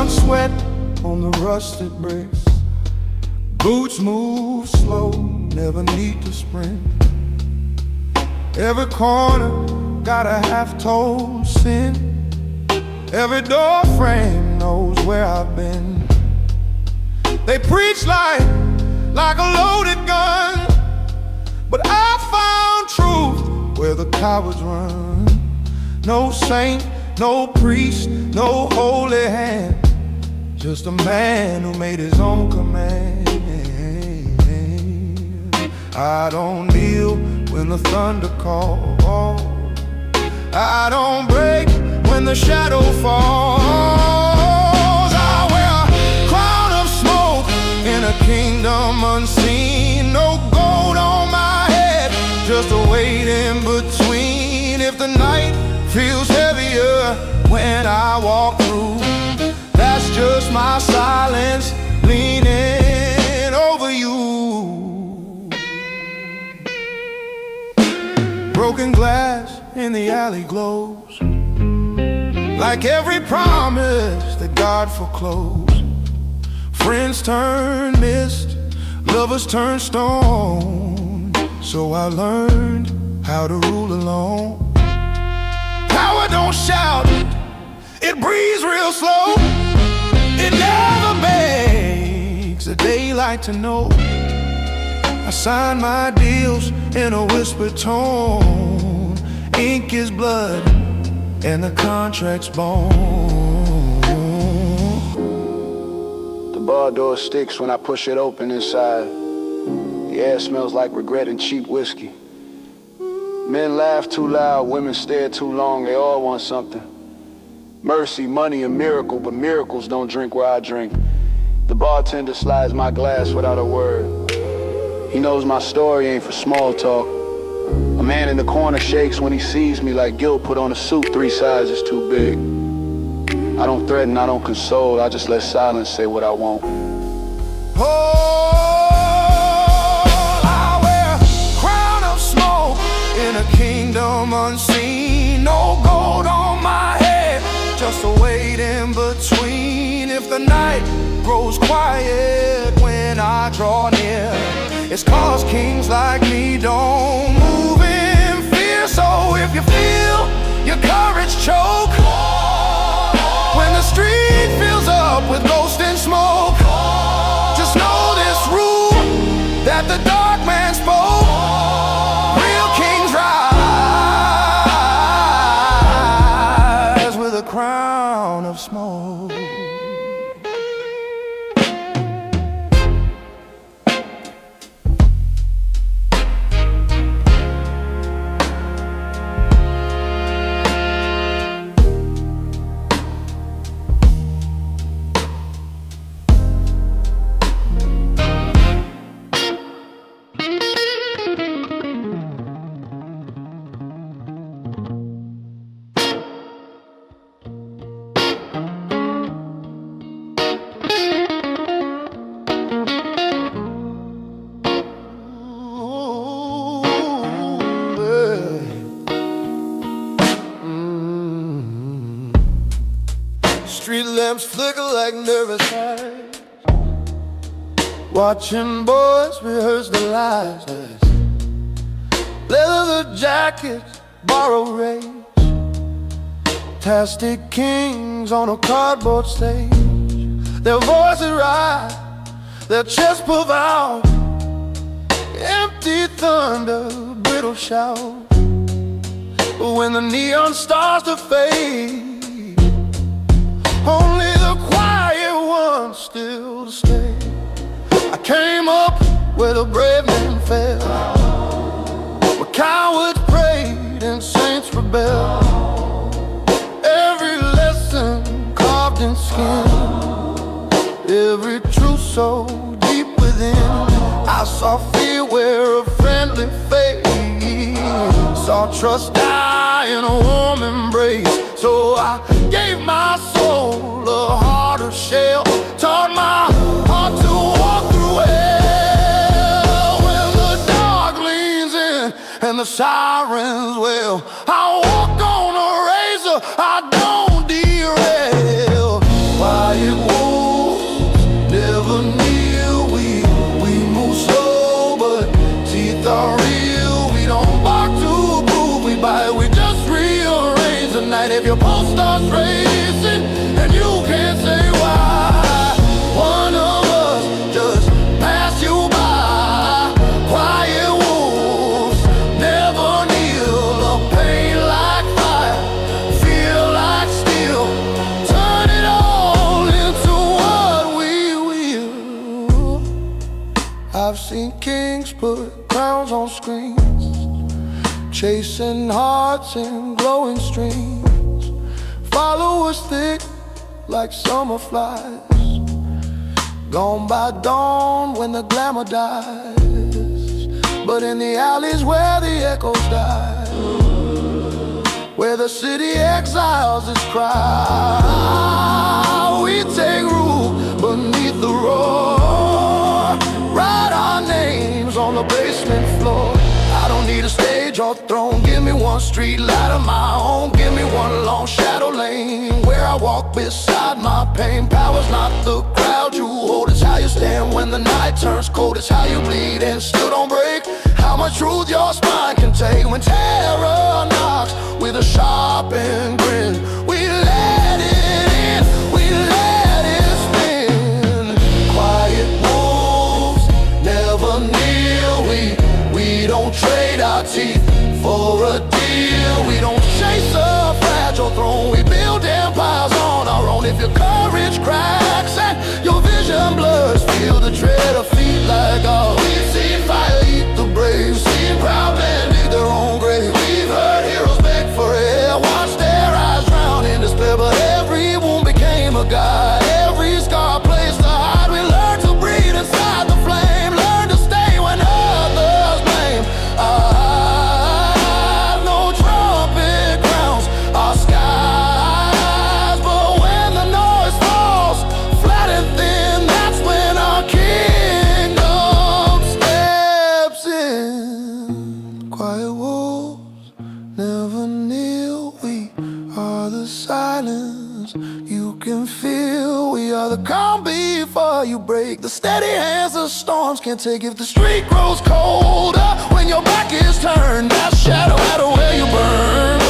neon sweat on the rusted bricks. Boots move slow, never need to sprint. Every corner got a half-told sin. Every door frame knows where I've been. They preach like a loaded gun, but I found truth where the cowards run. No saint, no priest, no holy hand, just a man who made his own command. I don't kneel when the thunder calls. I don't break when the shadow falls. I wear a crown of smoke in a kingdom unseen. No gold on my head, just a weight in between. If the night feels heavier when I walk through, that's just my silence leaning over you. Broken glass in the alley glows like every promise that God foreclosed. Friends turn mist, lovers turn stone. So I learned how to rule alone. Power don't shout, it breathes real slow. It never begs the daylight to know. I sign my deals in a whispered tone. Ink is blood and the contract's bone. The bar door sticks when I push it open inside. The air smells like regret and cheap whiskey. Men laugh too loud, women stare too long. They all want something. Mercy, money, a miracle, but miracles don't drink where I drink. The bartender slides my glass without a word. He knows my story ain't for small talk. A man in the corner shakes when he sees me like guilt put on a suit 3 sizes too big. I don't threaten, I don't console, I just let silence say what I want. Oh, I wear a crown of smoke in a kingdom unseen. No gold on my head, just a weight in between. If the night grows quiet when I draw near, it's 'cause kings like me don't move in fear. So if you feel your courage choke when the street fills up with ghost and smoke, just know this rule that the dark man spoke. Real kings rise with a crown of smoke. Street lamps flicker like nervous eyes, watching boys rehearse the lies. Leather jackets, borrow rage, fantastic kings on a cardboard stage. Their voices rise, their chests puff out, empty thunder, brittle shout. When the neon starts to fade, only the quiet ones still stay. I came up where the brave men fell, where cowards prayed and saints rebelled. Every lesson carved in skin, every truth so deep within. I saw fear wear a friendly face, saw trust die in a warm embrace. So I gave my soul a harder shell, taught my heart to walk through hell. When the dark leans in and the sirens wail, I walk on a razor, I don't derail. Quiet crowns on screens, chasing hearts in glowing streams. Followers thick like summer flies, gone by dawn when the glamour dies. But in the alleys where the echoes die, where the city exiles its cry, we take root beneath the roar, write our names on the basement floor. I don't need a stage or throne, give me one street light of my own. Give me one long shadow lane where I walk beside my pain. Power's not the crowd you hold, it's how you stand when the night turns cold. It's how you bleed and still don't break, how much truth your spine can take. When terror knocks with a sharpened grin, we let it in, we let it spin. Quiet wolves never kneel, we don't trade our teeth for a deal. We don't chase a fragile throne, we build empires on our own. If your courage cracks and your vision blurs, feel the tread of feet like ours. We've seen fire eat the brave, seen proud men dig their own grave. We've heard heroes beg for air, watched their eyes drown in despair. But every wound became a guide, every scar placed a hide. We learned to breathe inside the flame, learned to stay when others blame. No trumpet crowns our skies, but when the noise falls flat and thin, that's when our kingdom steps in. Quiet wolves never kneel, we are the silence you can feel. We are the calm before you break, the steady hands of storms can't take. If the street grows colder when your back is turned, that shadow matter where you burn.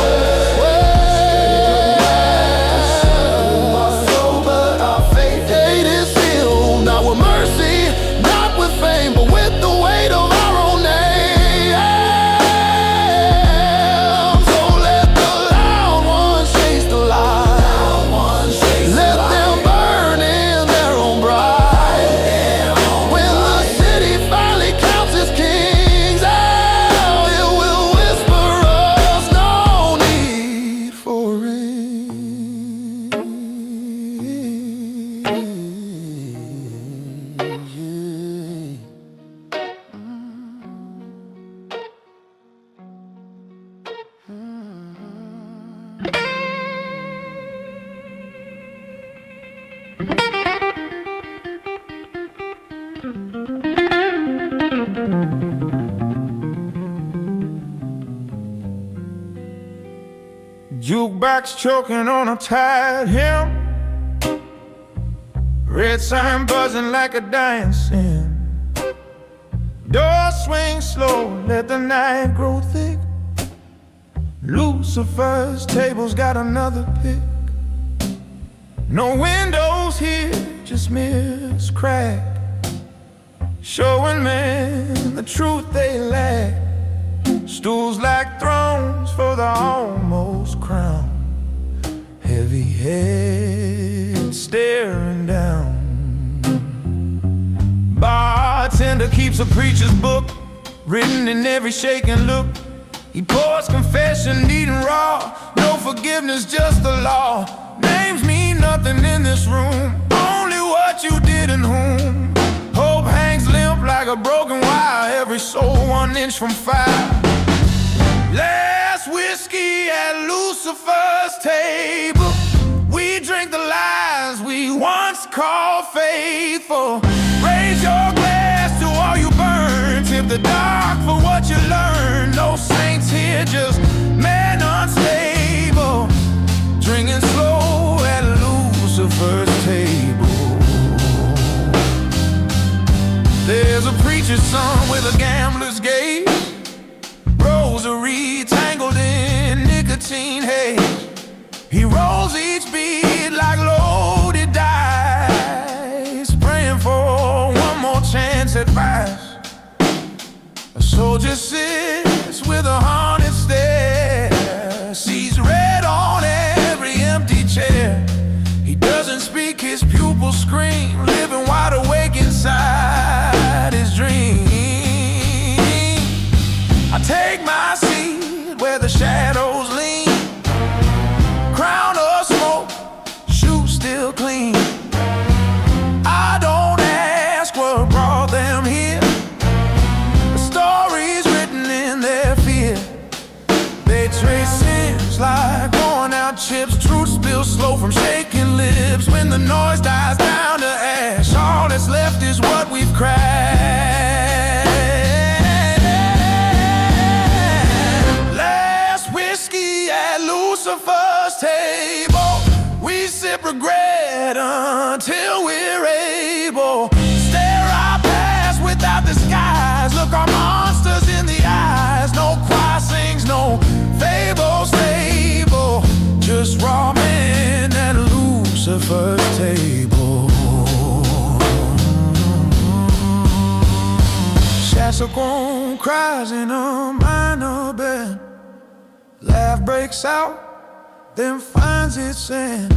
Our soul, but our faith is sealed, not with mercy, not with fame, but with the weight of our own name. So let the loud ones chase the light, let them burn in their own bride. When the city finally counts its kings out, it will whisper us no need for rain. Jukebox choking on a tired hymn, red sign buzzing like a dying sin. Door swing slow, let the night grow thick. Lucifer's table's got another pick. No windows here, just mirrors crack, showing men the truth they lack. Stools like thrones for the almost crown, heavy head staring down. Bartender keeps a preacher's book written in every shaking look. He pours confession needing raw, no forgiveness, just the law. Names mean nothing in this room, only what you did and whom. Hope hangs limp like a broken wire, every soul 1 inch from fire. Last whiskey at Lucifer's table, we drink the lies we once called faithful. Raise your glass to all you burn, tip the dark for what you learned. No saints here, just men unstable, drinking slow at Lucifer's table. There's a preacher's son with a gambler's gaze, rosary tangled in nicotine haze. He rolls each beat like loaded dice, praying for one more chance at vice. A soldier sits with a haunted stare, sees red on every empty chair. He doesn't speak, his pupils scream, living wide awake inside his dream. take my seat where the shadows lean. Crown of smoke, shoes still clean. I don't ask what brought them here. The stories written in their fear. They trace sins like worn out chips. Truth spills slow from shaking lips. When the noise dies down to ash, all that's left is what we've crashed. Last whiskey at Lucifer's table. We sip regret until we're able. Stare our past without disguise. Look our monsters in the eyes. No choir sings, no fable stable. Just raw men at Lucifer's table. Saxophone cries in a minor bed. Laugh breaks out, then finds its end.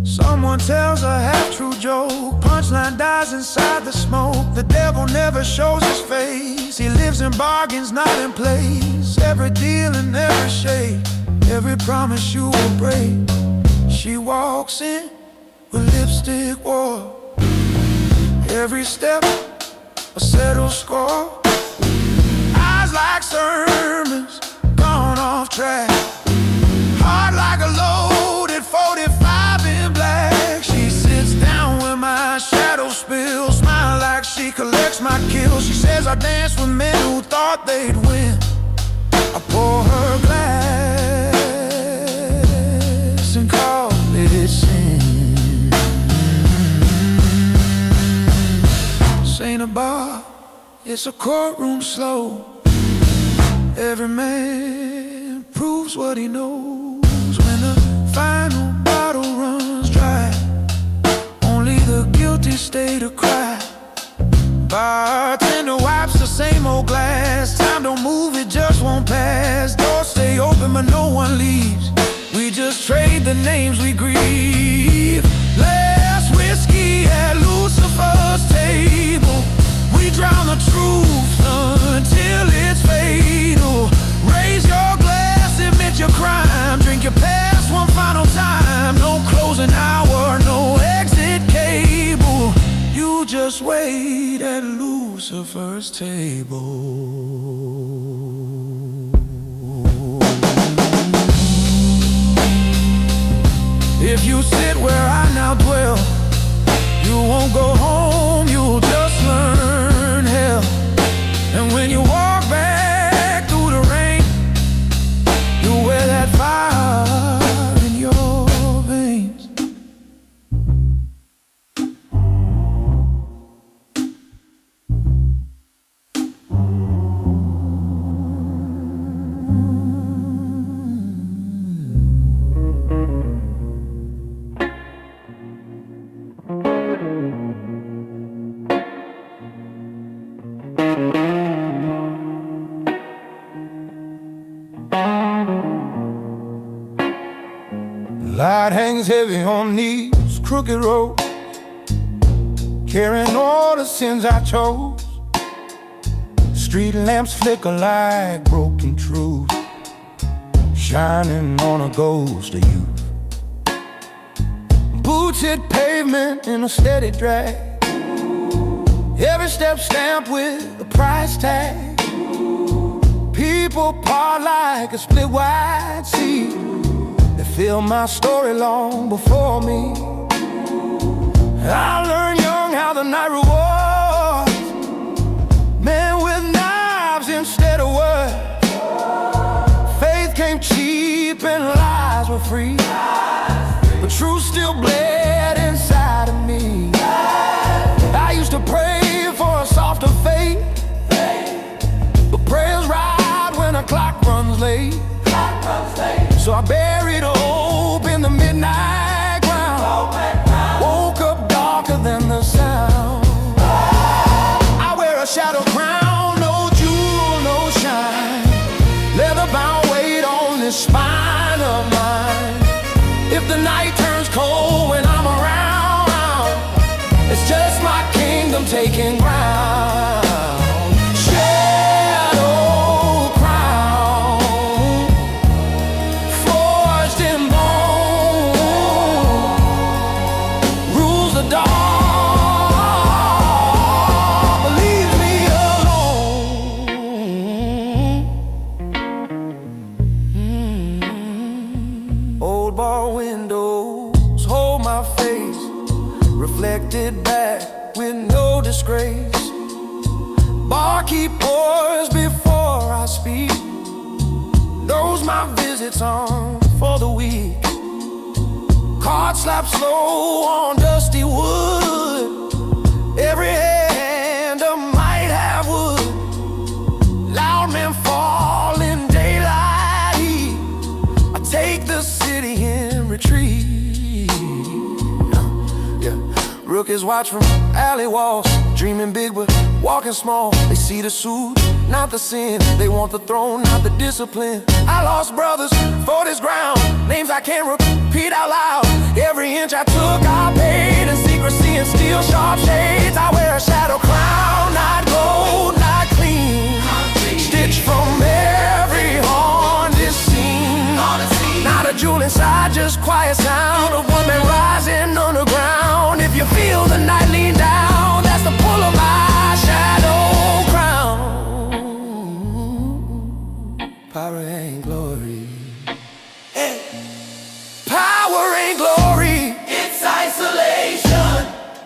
Someone tells a half-true joke. Punchline dies inside the smoke. The devil never shows his face. He lives in bargains, not in place. Every deal and every shade, every promise you will break. She walks in with lipstick war. Every step a settled score. Eyes like sermons gone off track. Heart like a loaded 45 in black. She sits down when my shadow spills. Smile like she collects my kills. She says I dance with men who thought they'd win. I pour her glass and call it sin. This ain't a bar, it's a courtroom slow. Every man proves what he knows. When the final bottle runs dry, only the guilty stay to cry. Bartender wipes the same old glass. Time don't move, it just won't pass. Doors stay open but no one leaves. We just trade the names we grieve. Last whiskey at Lucifer's table. We drown the truth until it's fatal. Raise your glass, admit your crime. Drink your past one final time. No closing hour, no exit cable. You just wait at Lucifer's table. If you sit where I now dwell, you won't go home, you'll just learn hell. And when you walk back through the rain, you wear that fire in your veins. Light hangs heavy on these crooked roads, carrying all the sins I chose. Street lamps flicker like broken truth, shining on a ghost of youth. Boots hit pavement in a steady drag, every step stamped with a price tag. People part like a split white sea. They filled my story long before me. I learned young how the night rewards men with knives instead of words. Faith came cheap and lies were free, but truth still bled inside of me. I used to pray for a softer fate, but prayers ride when a clock runs late. So I buried hope in the midnight ground. Woke up darker than the sound. I wear a shadow crown, no jewel, no shine. Leather-bound weight on this spine of mine. If the night turns cold when I'm around, it's just my kingdom taking ground. Shadow crown. my visits on for the week. Card slap slow on dusty wood. Every hand might have wood. Loud men fall in daylight heat. I take the city in retreat. Yeah. Rookies watch from alley walls, dreaming big but walking small. They see the suit, not the sin. They want the throne, not the discipline. I lost brothers for this ground, names I can't repeat out loud. Every inch I took, I paid in secrecy and steel sharp shades. I wear a shadow crown, not gold, not clean. Stitched from every haunted scene. Not a jewel inside, just quiet sound of one man rising underground. If you feel the night lean down, that's the pull of my shadow crown. Power ain't glory. Hey. Power ain't glory, it's isolation.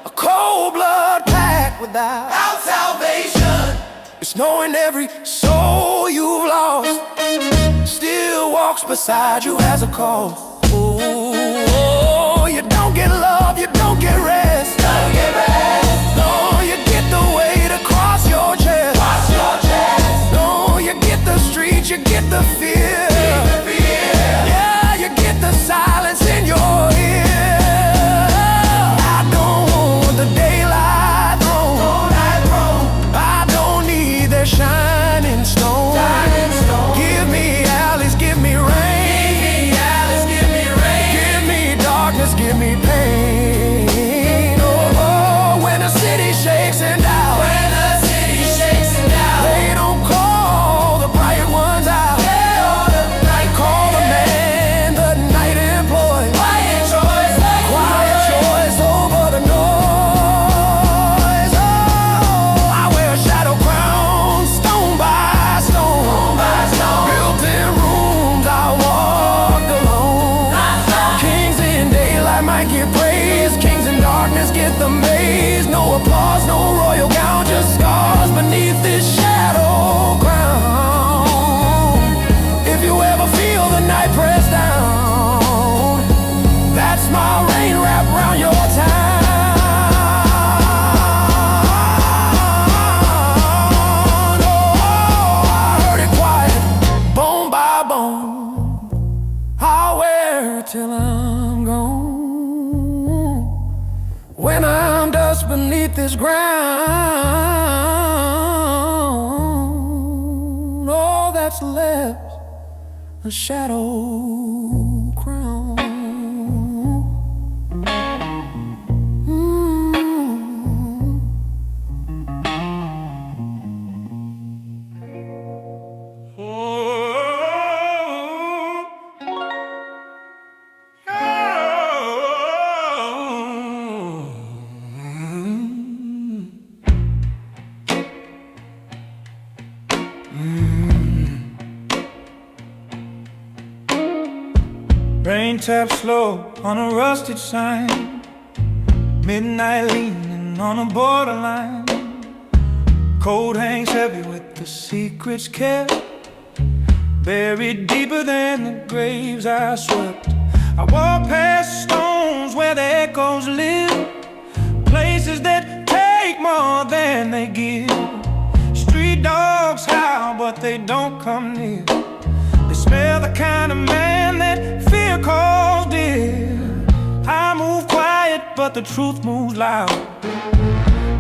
A cold blood pact without salvation. It's knowing every soul you've lost still walks beside you as a cause. Oh, you don't get love, you don't get rest. Don't get rest. No, you get the weight across your chest. Across your chest. No, you get the streets, you get the fear. Yeah, you get the silence in your ear. I don't want the daylight throne. I don't need their shining stone. Give me alleys, give me rain. Give me darkness, give me pain. Oh, when the city shakes and down. They don't call the bright ones out. They call the man the night employee. Quiet choice over the noise. Oh, I wear a shadow crown, stone by stone. Built in rooms, I walked alone. Kings in daylight might get praise. Kings in darkness get the maze. No applause, no royal gown, just scars beneath this shadow crown. If you ever feel the night press down, that's my rain wrap around your town. Oh, I heard it quiet, bone by bone. I'll wear it till I'm gone. When I'm dust beneath this ground, all that's left, a shadow crown. Rain taps slow on a rusted sign. Midnight leaning on a borderline. Cold hangs heavy with the secrets kept, buried deeper than the graves I swept. I walk past stones where the echoes live, places that take more than they give. Street dogs howl but they don't come near. They smell the kind of man that fear calls dear. I move quiet but the truth moves loud.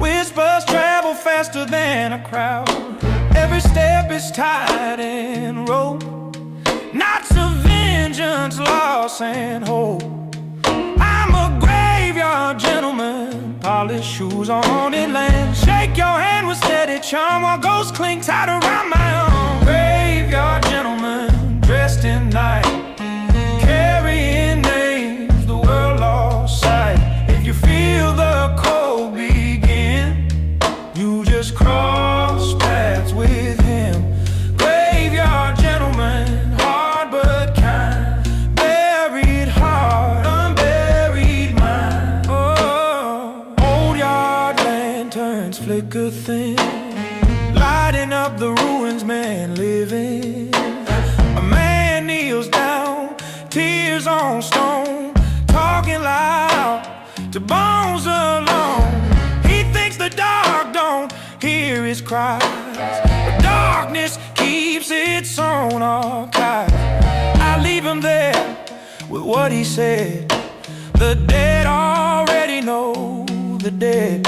Whispers travel faster than a crowd. Every step is tied in rope, knots of vengeance, loss and hope. I'm a graveyard gentleman, polished shoes on haunted land. Shake your hand with steady charm while ghosts cling tight around my arm. Graveyard gentleman, dressed in night, carrying names the world lost sight. If you feel the cold begin, you just cross paths with him. Graveyard gentleman, hard but kind, buried heart, unburied mind. Oh, old yard lanterns flicker thin, lighting up the ruins man living. A man needs on stone, talking loud to bones alone. He thinks the dark don't hear his cries, but darkness keeps its own archive. I leave him there with what he said. The dead already know the dead.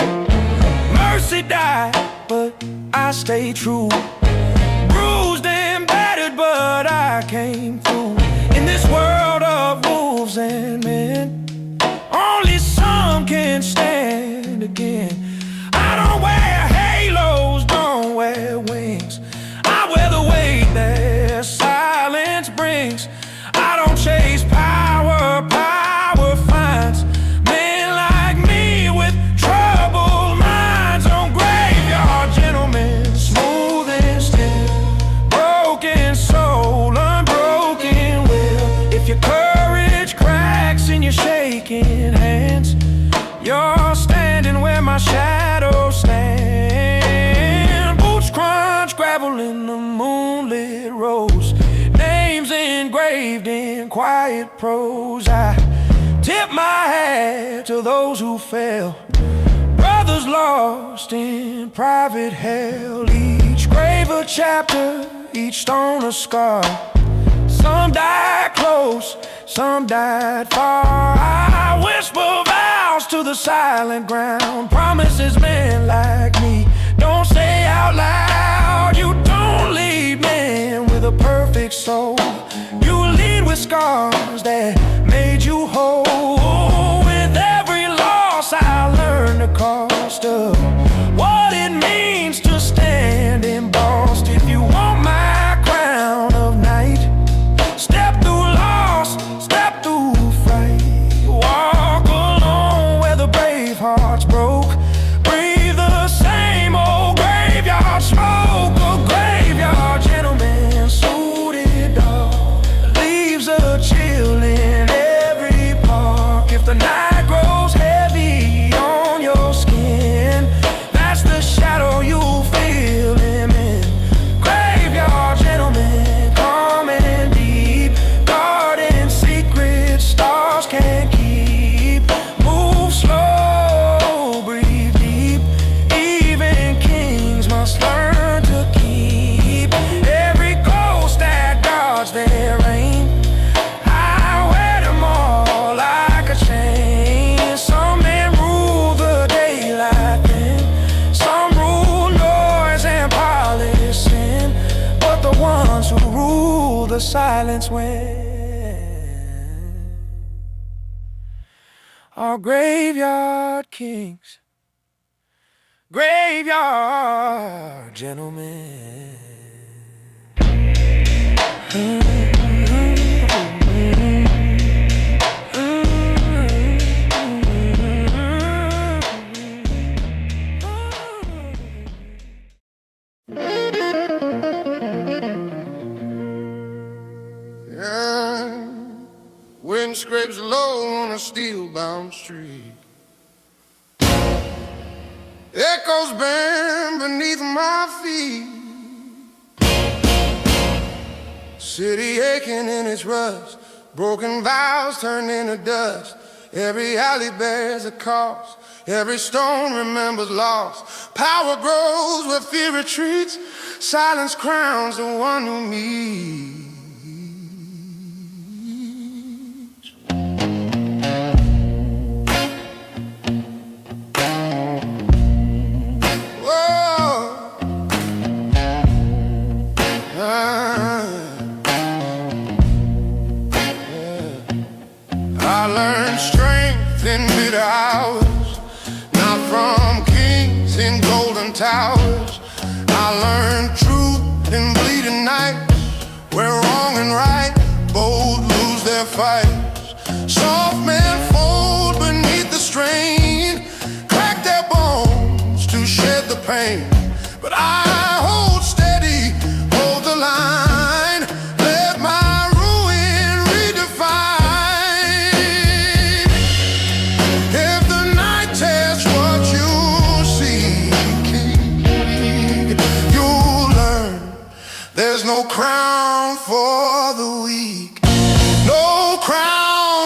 Mercy died, but I stay true. Bruised and battered, but I came through. In this world of wolves and men, only some can stand again. I don't wear halos, don't wear wings. I wear the weight that silence brings. I don't chase power, power finds men like me with troubled minds. On graveyard gentlemen, smooth and still, broken soul, unbroken will. If your courage cracks and you're shaking hands, you're standing where my shadow stand. Boots crunch, gravel in the moonlit roads, names engraved in quiet prose. I tip my hat to those who fell, brothers lost in private hell. Each grave a chapter, each stone a scar. Some died close, some died far. I whisper vows to the silent ground, promises men like me don't say out loud. You don't lead men with a perfect soul, you lead with scars that made you whole. With every loss I learned the cost of what it means to stand embossed. If you want my crown of night, step through loss, step through fright. Walk alone where the brave hearts broke. Breathe the same old graveyard smoke. A graveyard gentleman, suited dog, leaves a chill in every park. If the night grows heavy on your skin, that's the shadow you feel him in. Graveyard gentleman, calm and deep, guarding secrets stars can't keep. Move slow, breathe deep. Even kings must learn to keep every ghost that guards their reign. I wear them all like a chain. Some men rule the daylight then, some rule noise and polish sin, but the ones who rule the silence win. Are graveyard kings, graveyard gentlemen. Yeah. Wind scrapes low on a steel-bound street. Echoes bend beneath my feet. City aching in its rust, broken vows turned into dust. Every alley bears a cost, every stone remembers loss. Power grows where fear retreats, silence crowns the one who meets. I learned strength in bitter hours, not from kings in golden towers. I learned truth in bleeding nights, where wrong and right both lose their fights. Soft men fold beneath the strain, crack their bones to shed the pain. But I hold steady, hold the line, let my ruin redefine. If the night tests what you seek, you'll learn there's no crown for the weak, no crown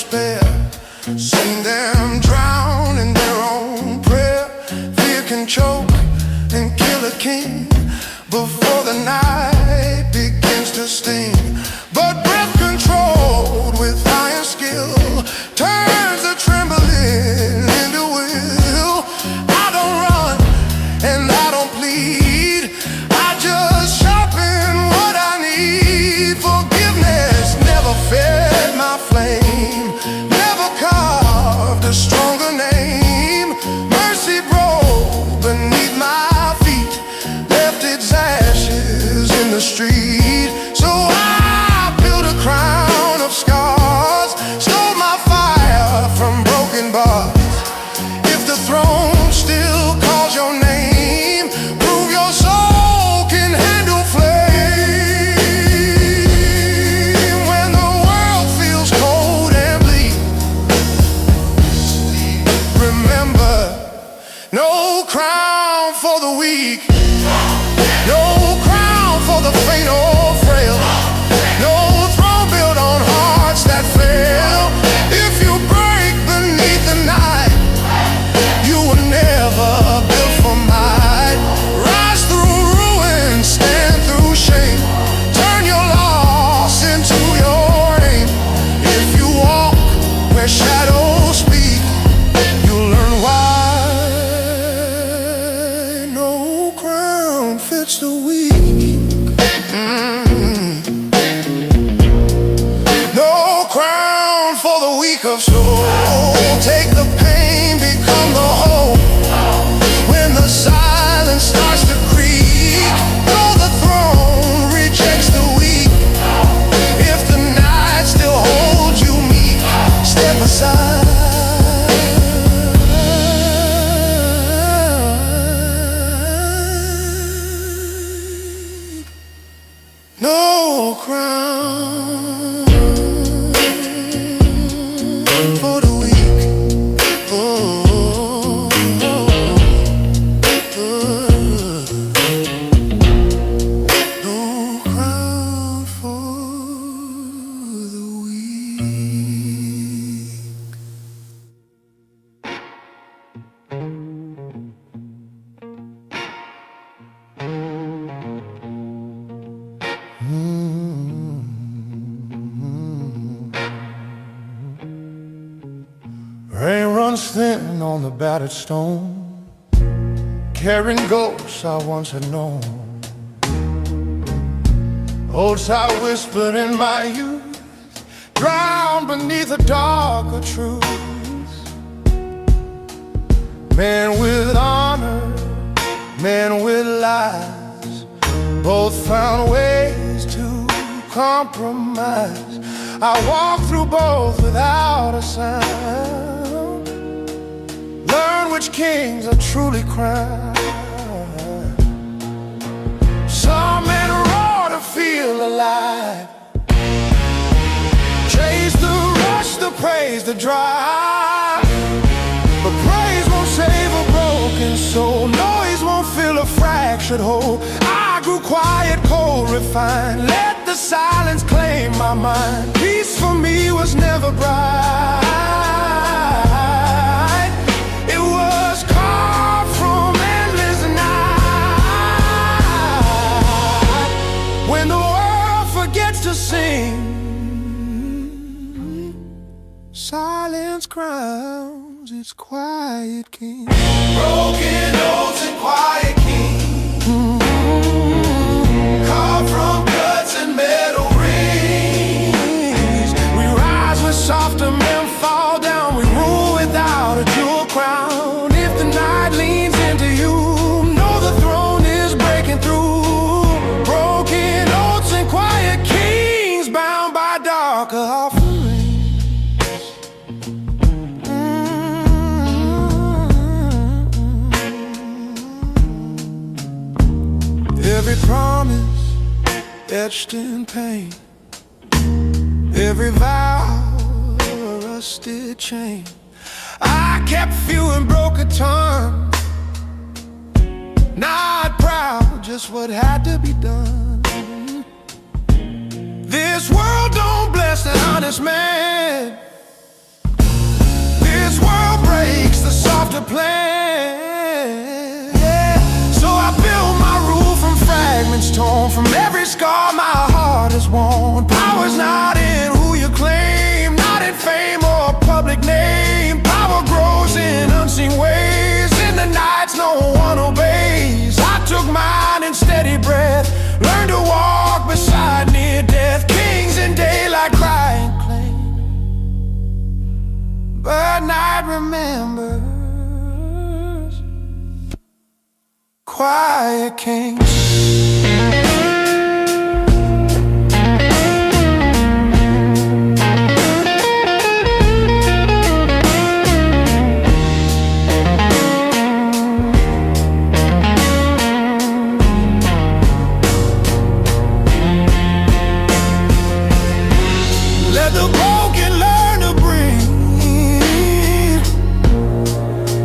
despair. Seen them drown in their own prayer. Fear can choke and kill a king before the night begins to sting. But breath controlled with iron skill turns the trembling into will. I don't run and I don't plead, I just sharpen what I need. Forgiveness never fed my flame, never carved a stronger name. Mercy broke beneath my feet, left its ashes in the street. So I built a crown of scars, stole my fire from broken bars. If the throne still calls your name, prove your soul can handle flame. When the world feels cold and bleak, remember, no crown for the weak, no crown for the faint or frail, no throne built on hearts that fail. If you break beneath the night, you were never built for might. Rise through ruin, stand through shame, turn your loss into your aim. If you walk where shadows speak, you'll learn why no crown fits the weak. No crown for the weak of soul. Take the pain, become the hope. When the silence starts to creak, though the throne rejects the weak, if the night still holds you meek, step aside. No crown for the weak. Oh, no crown for the weak. Rain runs thin on the battered stone, carrying ghosts I once had known. Oaths I whispered in my youth, drowned beneath a darker truth. Men with honor, men with lies, both found ways to compromise. I walked through both without a sound, learn which kings are truly crowned. Some men roar to feel alive, chase the rush, the praise, the drive. But praise won't save a broken soul, noise won't fill a fractured hole. I grew quiet, cold, refined, let the silence claim my mind. Peace for me was never bright, it was carved from endless night. When the world forgets to sing, silence crowns its quiet king. Broken notes and quiet kings, carved from guts and metal rings. We rise with softer men, fall down. We rule without a jewel crown. If the night leans into you, know the throne is breaking through. Broken notes and quiet kings, bound by darker offerings. Every promise etched in pain, every vow a rusted chain. I kept few and broken tongues, not proud, just what had to be done. This world don't bless the honest man, public name. Power grows in unseen ways. In the nights no one obeys. I took mine in steady breath, learned to walk beside near death. Kings in daylight cry and claim, but night remembers. Quiet kings. Let the broken learn to breathe.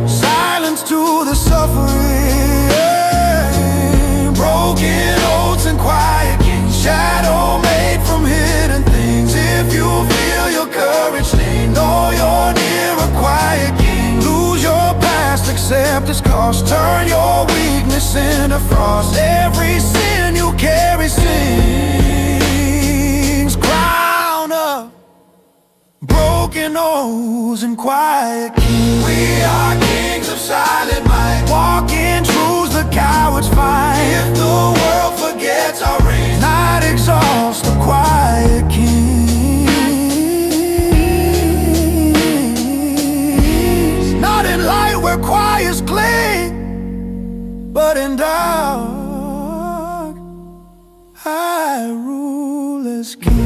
Silence to the suffering. Broken oaths and quiet kings. Shadow made from hidden things. If you feel your courage stay, know you're near a quiet king. Lose your past, accept its cost. Turn your weakness into frost. Every sin you carry sings. Crown up broken oaths and quiet kings. We are kings of silent might. Walking truths the cowards find. If the world forgets our reign, night exalts the quiet kings. Not in light where choirs cling, but in dark I rule as king.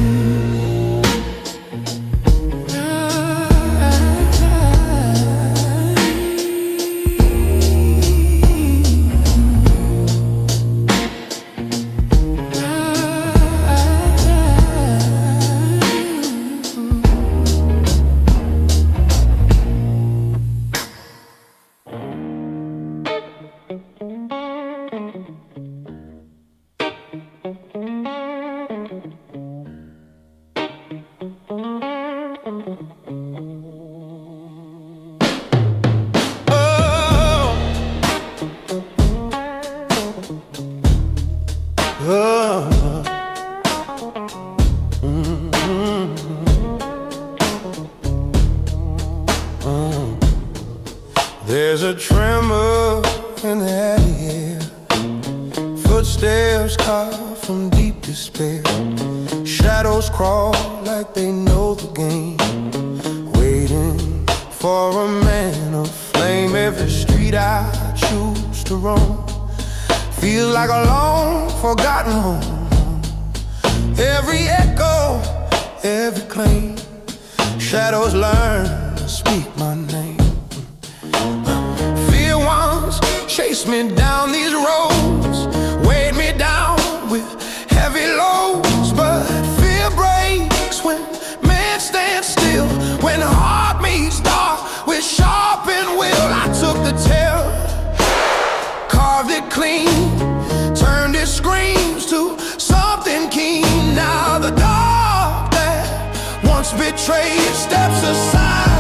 There's a tremor in the air. Footsteps carved from deep despair. Shadows crawl like they know the game, waiting for a man of flame. Every street I choose to roam feels like a long forgotten home. Every echo, every claim, shadows learn to speak my name. Fear once chased me down these roads, weighed me down with heavy loads. But fear breaks when man stands still, when heart meets dark with sharpened will. I took the terror, carved it clean, turned its screams to something keen. Now the dark that once betrayed steps aside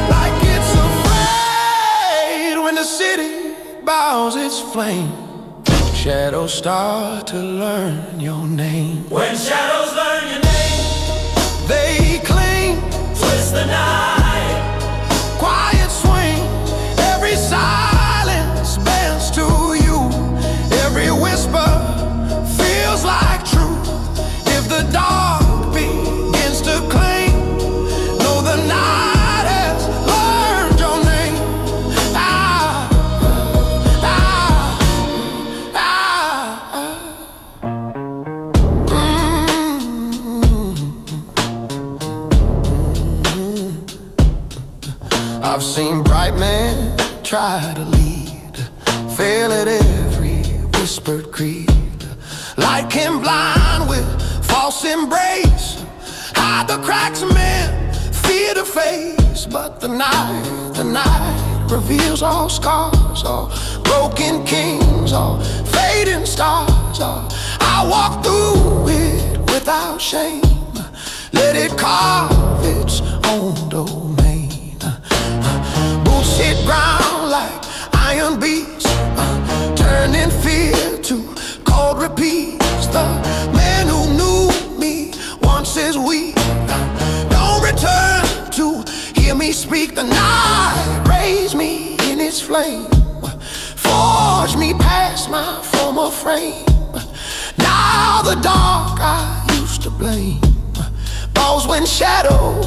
like it's afraid. When the city bows its flame, shadows start to learn your name. When shadows learn your name, They cling, twist the night. quiet swing. Every silence bends to you. Every whisper feels like truth. If the dark begins to cling, know the night has learned your name. I've seen bright men try to lead, fail at every whispered creed. Light can blind with false embrace, hide the cracks men fear to face. But the night reveals all scars, all broken kings, all fading stars. I walk through it without shame, let it carve its own domain. Boots hit ground like iron beats, turning fear to cold repeats. The man who knew me once is weak, don't return to hear me me speak the night, raise me in its flame, forge me past my former frame. Now the dark I used to blame falls when shadows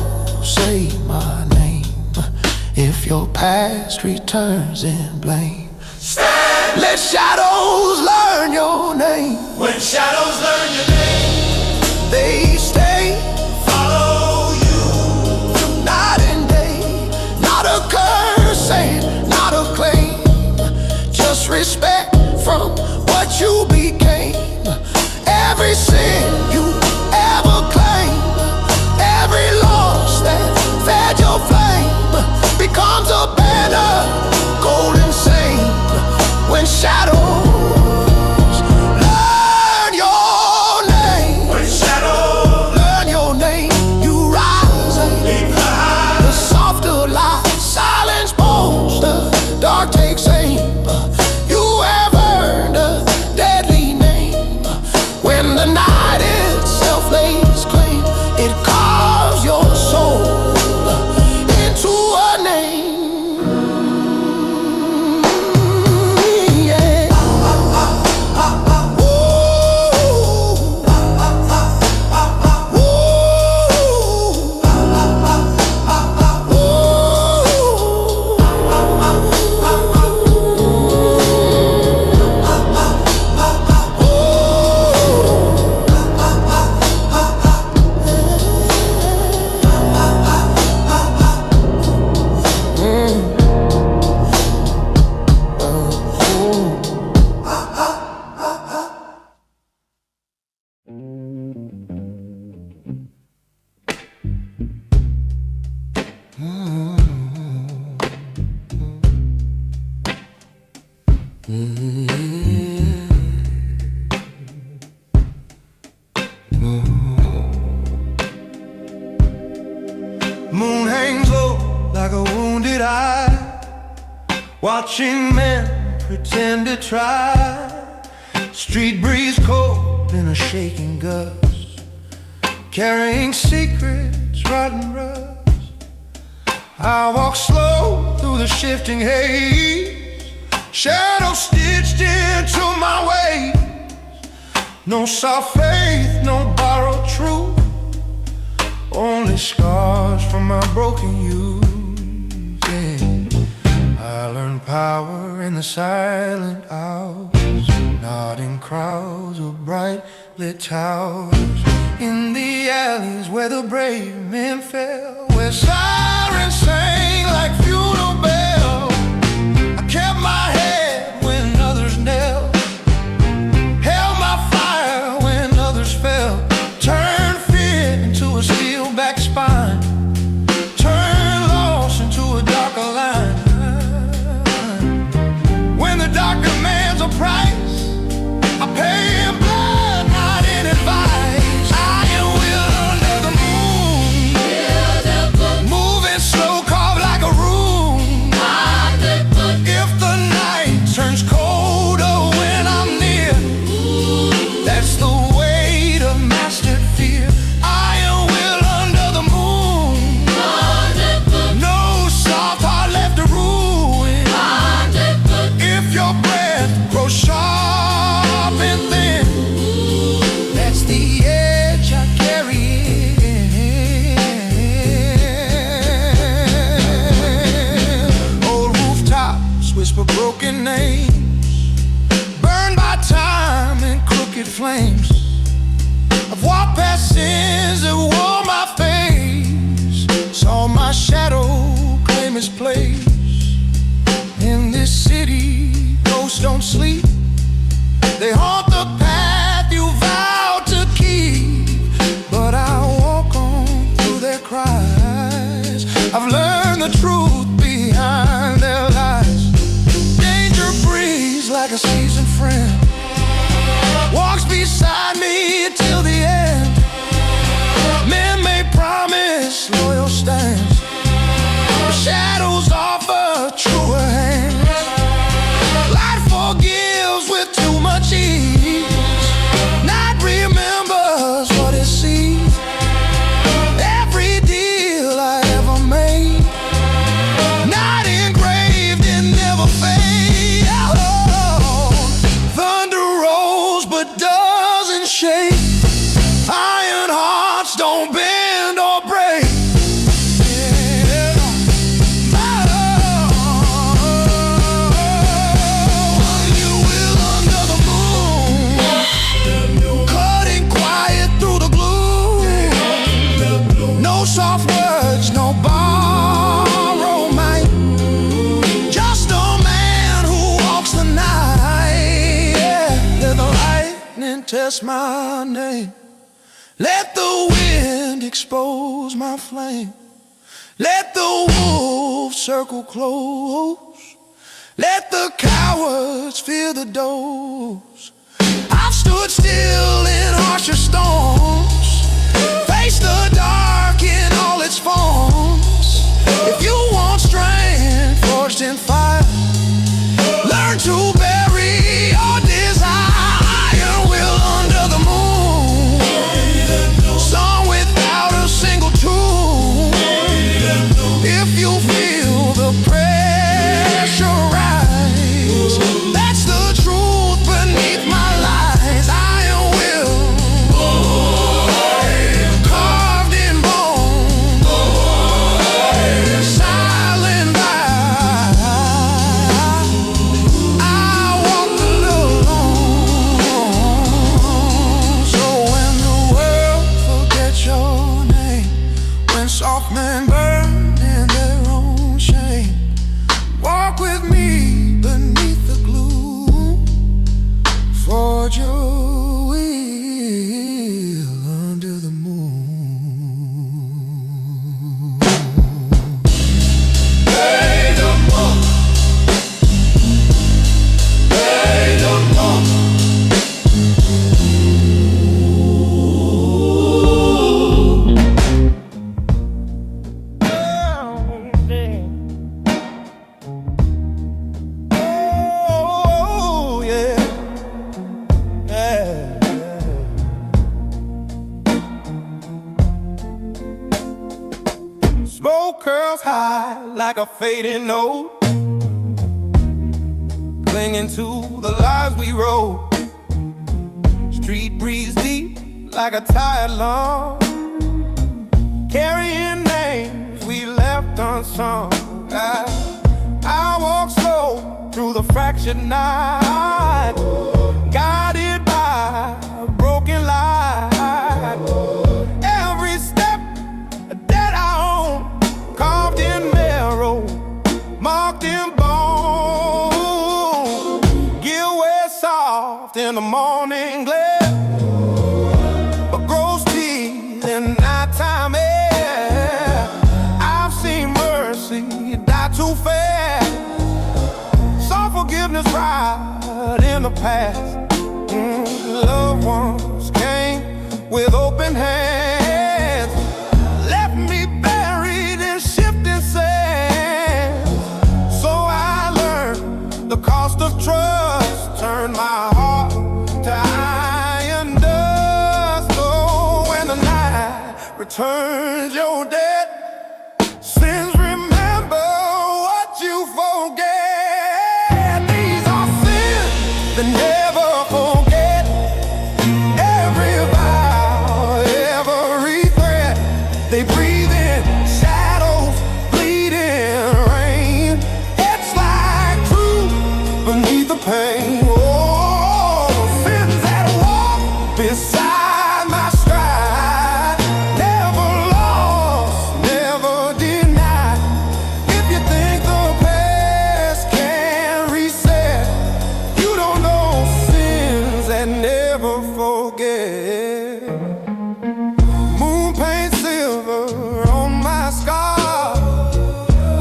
say my name. If your past returns in blame, stand. Let shadows learn your name. When shadows learn your name, they stay, follow you through night and day. Not a curse and not a claim, just respect from what you became. Every sin you ever claimed, every loss that fed your flame, becomes a banner, golden same. When shadows learn your name, when shadows learn your name, you rise. leave behind. The softer light, silence bones, the dark takes aim. You have earned a deadly name. When the night itself lays claim, it carves your soul into a name. Yeah. Ooh. Moon hangs low like a wounded eye, watching men pretend to try. Street breeze cold in a shaking gust, carrying secrets, rotten rust. I walk slow through the shifting haze, shadows stitched into my way. No soft faith, no borrowed truth, only scars from my broken youth. Yeah. I learned power in the silent hours, not in crowds or bright lit towers. In the alleys where the brave men fell, where sirens sang like funeral bells. I kept my head when others knelt, held my fire when others fell. Turned fear into a steel back spine, turned loss into a darker line. When the dark demands a price, I pay in blood, not in advice. I am will under the moon, moving slow, carved like a rune. If the night turns colder when I'm near, that's the weight of mastered fear. I am will under the moon, no soft heart left to ruin. If your breath grows sharp and thin, that's the edge I carry in. Old rooftops whisper broken names, burned by time and crooked flames. I've walked past sins that wore my face, saw my shadow claim its place. In this city, ghosts don't sleep, they haunt the path you vowed to keep. But I walk on through their cries, I've learned the truth behind their lies. Danger breathes like a seasoned friend, walks beside me till the end. Men may promise loyal stands, but shadows are just my name. Let the wind expose my flame. Let the wolves circle close. Let the cowards fear the dose. I've stood still in harsher storms, face the dark in all its forms. If you want strength forged in fire, learn to bury your desire. Will under the moon, song without a single tune. If you feel the pressure rise, that's the truth beneath my lies. Iron will, carved in bone, silent by. I walk alone. So when the world forgets your name, when soft men burn in their own shame, walk with me beneath the gloom. Forge your will under the moon. Hey, the moon. Hey, the moon. Oh, yeah. Yeah. Smoke curls high like a fading note, clinging to the lies we wrote. Street breeze deep like a tired lung, carrying names we left unsung. I walk slow through the fractured night, guided by a broken light. Every step that I own, carved in marrow, marked in bone. Give way soft in the morning glare, but grows teeth in nighttime air. I've seen mercy die too fast, saw forgiveness ride in the past. Loved ones came with open hands, left me buried in shifting sand. So I learned the cost of trust, turned my heart to iron dust. Oh, when the night returns your dead sins, remember what you forget. These are sins that never forget. Every vow, every threat, they breathe in shadows, bleeding rain. It's like truth beneath the pain. Oh, sins that walk beside my stride, never lost, never denied. If you think the past can reset, you don't know sins that never forget. Moon paint silver on my scar,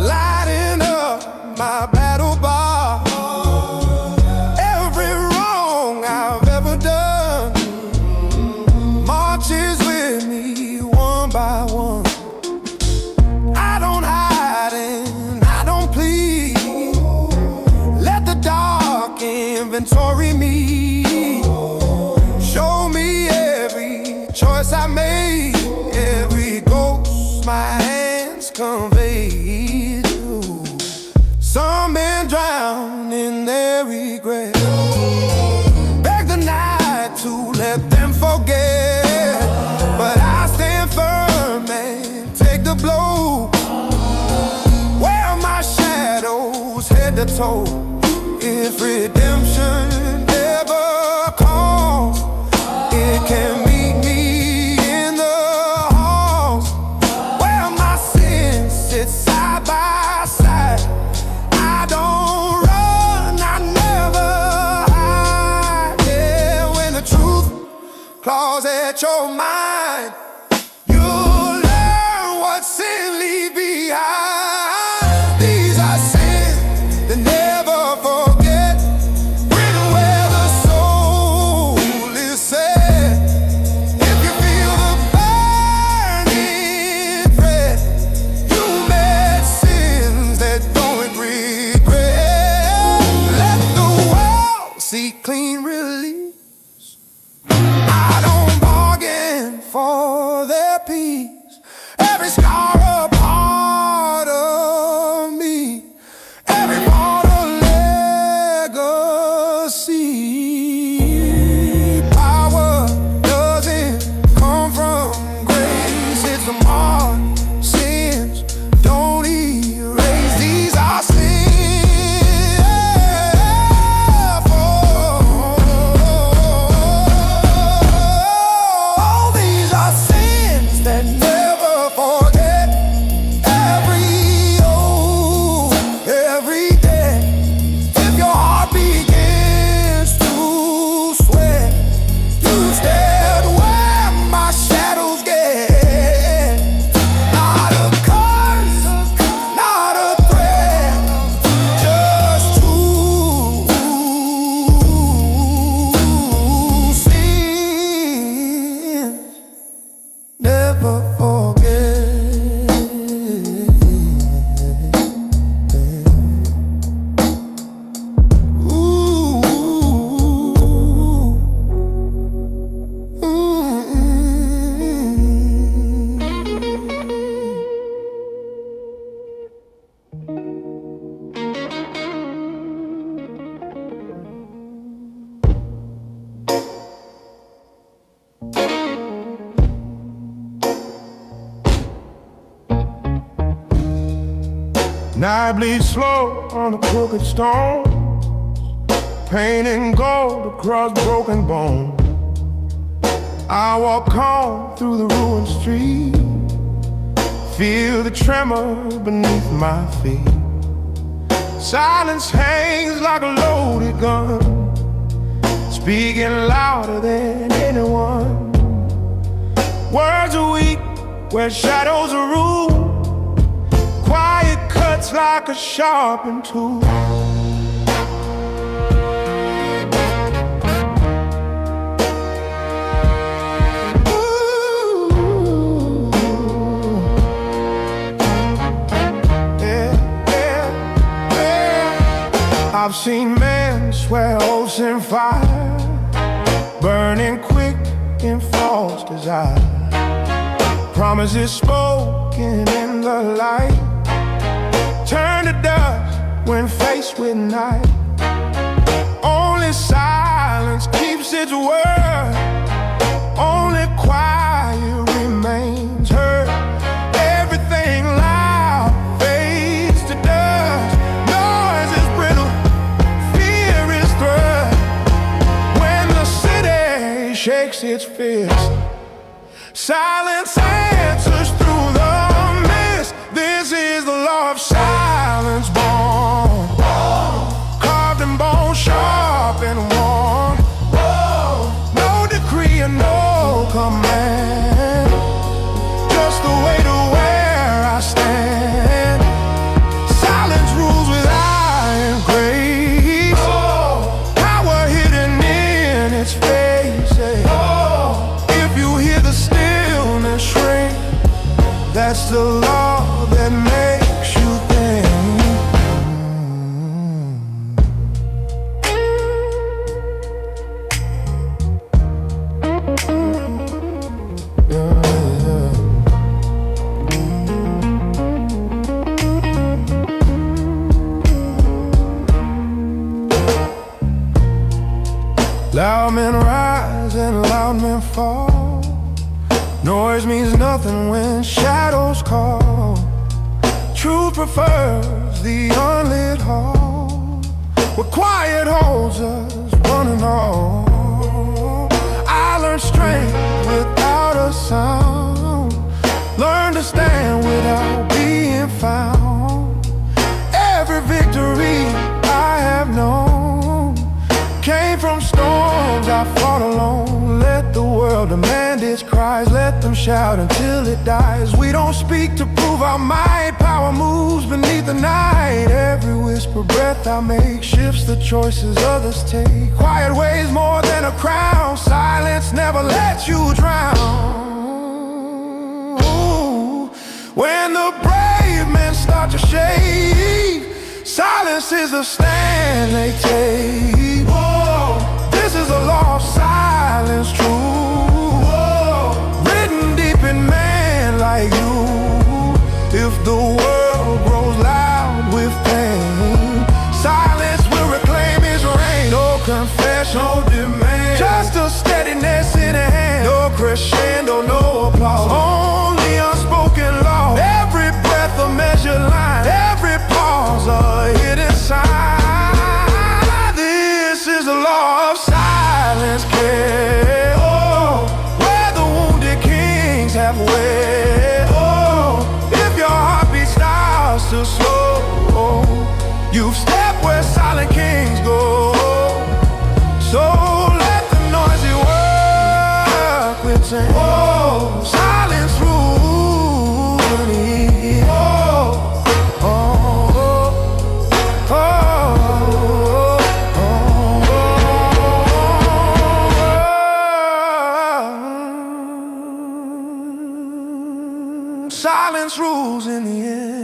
lighting up my battle bar. Every wrong I've ever done marches with me one by one. I don't hide and I don't plead. Let the dark inventory me. Show me every choice I made, every ghost my hands conveyed to. Some men drown in their regret, beg the night to let them forget. But I stand firm and take the blow, wear my shadows head to toe. If redemption ever calls, it can meet me in the halls, where my sins sit side by side. I don't run, I never hide. Yeah, when the truth claws at your mind. You'll learn what sin leave behind. These are sins that never forget. Written where the soul is set. If you feel the burning thread, you met sins that don't regret. Let the world see clean release. I don't bargain for their peace. Every scar a part of me, every part a legacy. Power doesn't come from grace, it's the mark. Sins don't erase. These are sins. Oh, these are sins that never forget. Every day. If your heart begins to sweat, you stared where my shadows get. Not a curse, not a threat, just two sins. Never forget. Night bleeds slow on the crooked stone, painting gold across broken bone. I walk calm through the ruined street, feel the tremor beneath my feet. Silence hangs like a loaded gun, speaking louder than anyone. Words are weak where shadows are ruled. Quiet cuts like a sharpened tool. Ooh. Yeah, yeah, yeah. I've seen men swear oaths in fire, burning quick in false desire. Promises spoken in the light turn to dust when faced with night. Only silence keeps its word, only quiet remains heard. Everything loud fades to dust. Noise is brittle, fear is thrust. When the city shakes its fist, silence answers through the mist. This is the law of silence born, carved in bone, sharp and worn. No decree and no command, just the way to where I stand. Silence rules with iron grace, power hidden in its face. If you hear the stillness shrink, that's the law that makes you think. Loud men rise and loud men fall. Noise means nothing when shadows call. Truth prefers the unlit hall, where quiet holds us one and all. I learned strength without a sound, learned to stand without being found. Every victory I have known came from storms I fought alone. Let the world shout until it dies. We don't speak to prove our might. Power moves beneath the night. Every whisper breath I make shifts the choices others take. Quiet weighs more than a crown. Silence never lets you drown. Ooh. When the brave men start to shake, silence is the stand they take. Whoa. This is the law of silence, true. Written deep in man like you. If the world grows loud with pain, silence will reclaim his reign. No confession, no demand, just a steadiness in a hand. No crescendo, no applause, only unspoken law. Every breath a measured line, every pause a hidden sign. This is the law of silence care. Oh, where the wounded kings have wept. Oh, if your heartbeat starts to slow, you've stepped where silent kings go. So let the noisy world quit saying, oh, silence rules in here. Oh, oh, oh, oh, oh. Silence rules in the end.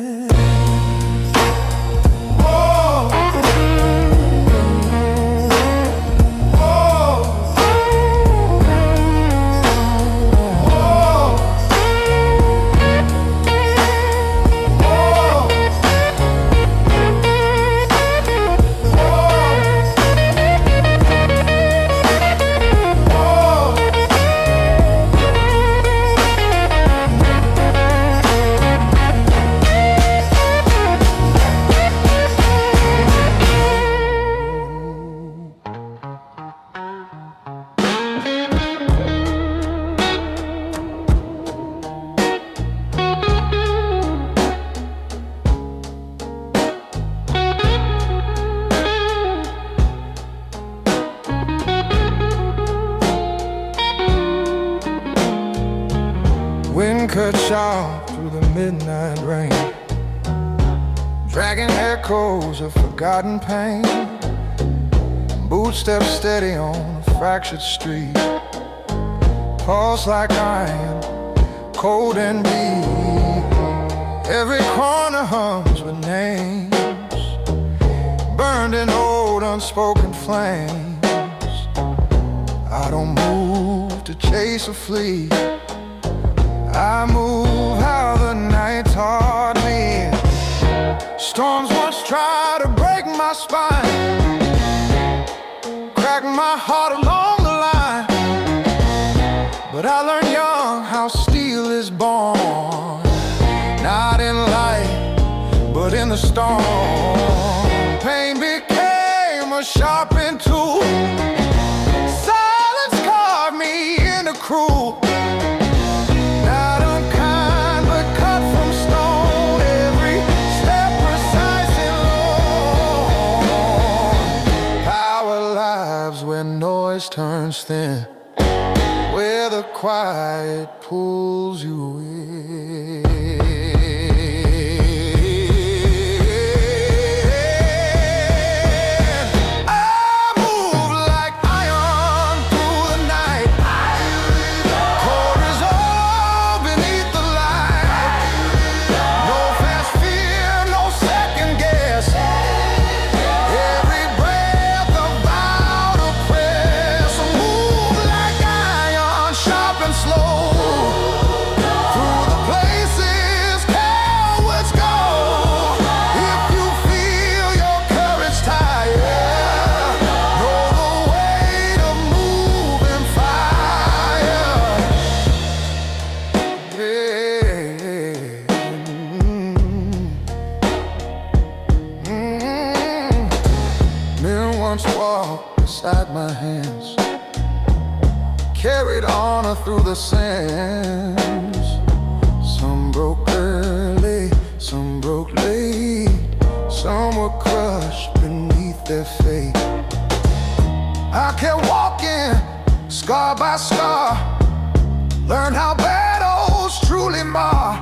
Wind cut sharp through the midnight rain, dragging echoes of forgotten pain. Boots step steady on a fractured street, pulse like iron, cold and deep. Every corner hums with names, burned in old unspoken flames. I don't move to chase or flee, I move how the night taught me. Storms once tried to break my spine, crack my heart along the line. But I learned young how steel is born, not in light, but in the storm. Pain became a sharpened tool, silence carved me into cruel. Noise turns thin, where the quiet pulls you in. I move like iron through the night, cortisol beneath the light. No fast fear, no second guess. Once walked beside my hands, carried honor through the sands. Some broke early, some broke late, some were crushed beneath their fate. I kept walking, scar by scar, learned how bad souls truly mar.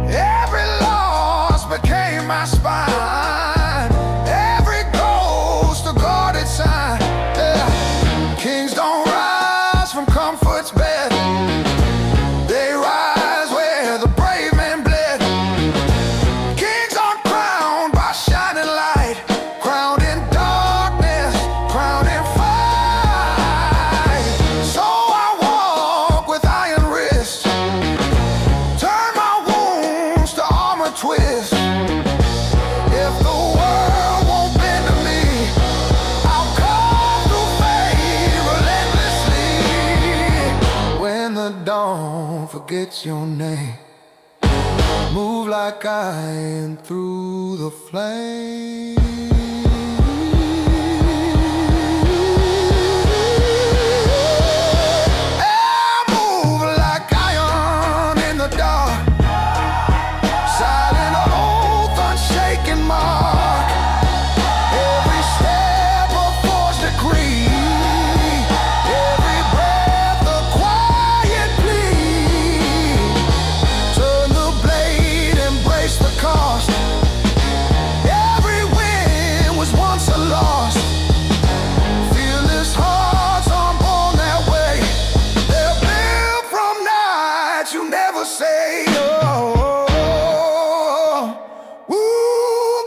Every loss became my spine. Every ghost a guarded sign. Yeah. Kings don't rise from comfort's bed. They rise where the brave man bled. Kings aren't crowned by shining light, crowned in darkness, crowned in fight. So I walk with iron wrists, turn my wounds to armor twists. If the world won't bend to me, I'll come through fate relentlessly. When the dawn forgets your name, move like iron through the flame. I move like iron in the dark, silent oath, unshaken mark. Every step a forged decree, every breath a quiet plea. Turn the blade, embrace the cost. Every win was once a loss. Fearless hearts unborn that way. They're built from nights you never say.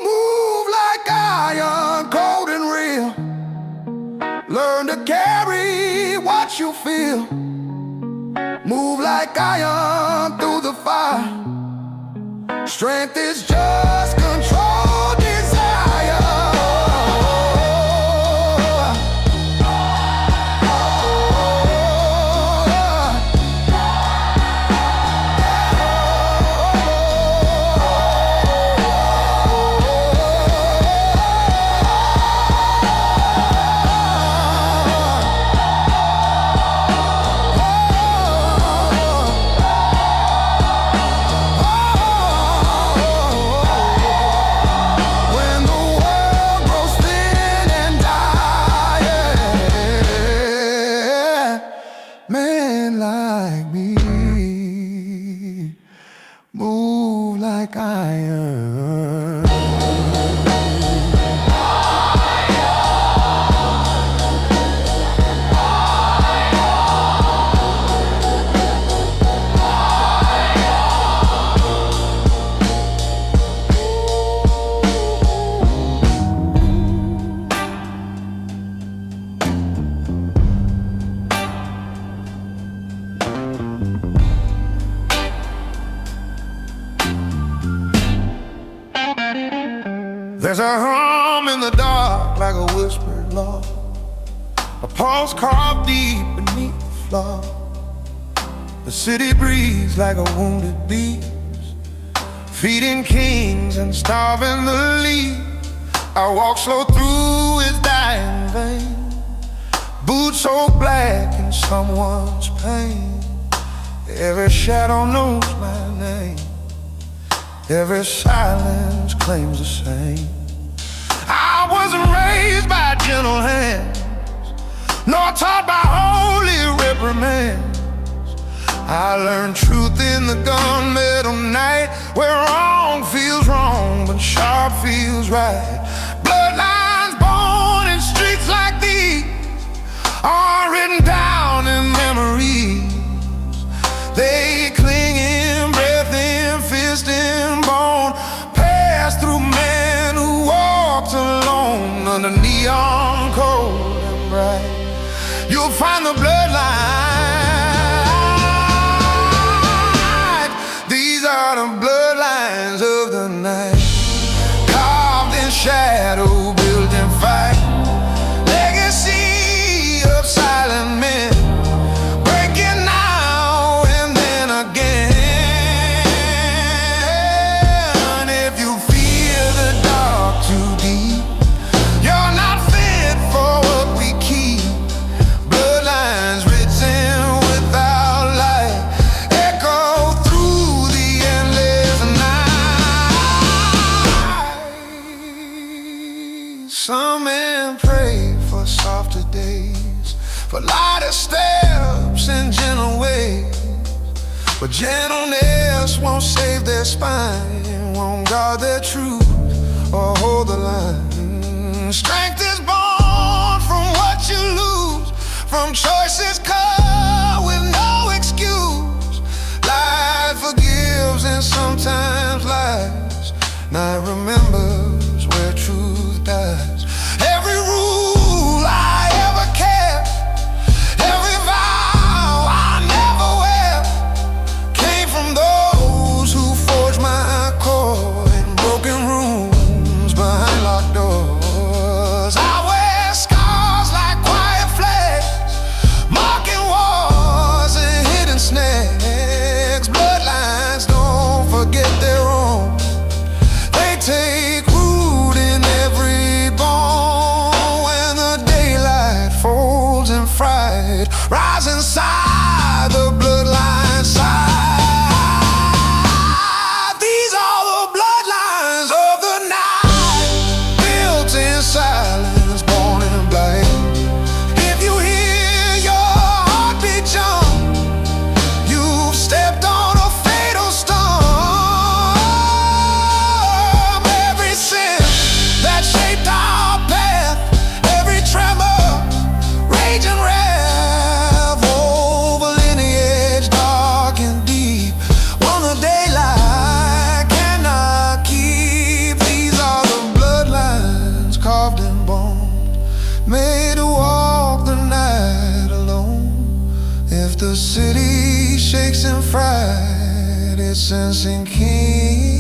Move like iron, cold and real. Learn to carry what you feel. Move like iron through the fire. Strength is just controlled desire. When the world grows thin and dire, men like me move like iron. There's a hum in the dark like a whispered law, a pulse carved deep beneath the floor. The city breathes like a wounded beast, feeding kings and starving the least. I walk slow through its dying vein, boots so black in someone's pain. Every shadow knows my name, every silence claims the same. I wasn't raised by gentle hands, nor taught by holy reprimands. I learned truth in the gunmetal night, where wrong feels wrong but sharp feels right. Bloodlines born in streets like these are written down in memories. They cling in breath, in fist, in bone, pass through men who walked alone under neon cold and bright. You'll find the bloodline. These are the bloodlines of the night, carved in shadow, built in fight. Legacy of silent men, breaking now and then again. If you feel the dark too deep, you're not fit for what we keep. Bloodlines written without light, echo through the endless night. Some men pray for softer days, for lighter steps and gentle ways. But gentleness won't save their spine, won't guard their truth or hold the line. Strength is born from what you lose, from choices cut with no excuse. Life forgives and sometimes lies. Night remembers where truth dies. Every rule I ever kept, every vow I never wear, came from those who forged my core in broken rooms behind locked doors. I wear scars like quiet flags, marking wars and hidden snags. Bloodlines don't forget their own. They take root in every bone. When the daylight folds in fright, rise inside the bloodline side. These are the bloodlines of the night, built in silence, born in blight. If you hear your heartbeat jump, you've stepped on a fatal storm. Every sin that shaped our path, every tremor, raging wrath, over lineage dark and deep, one the daylight cannot keep. These are the bloodlines carved in bone, made to walk the night alone. If the city shakes in fright, it's sensing king.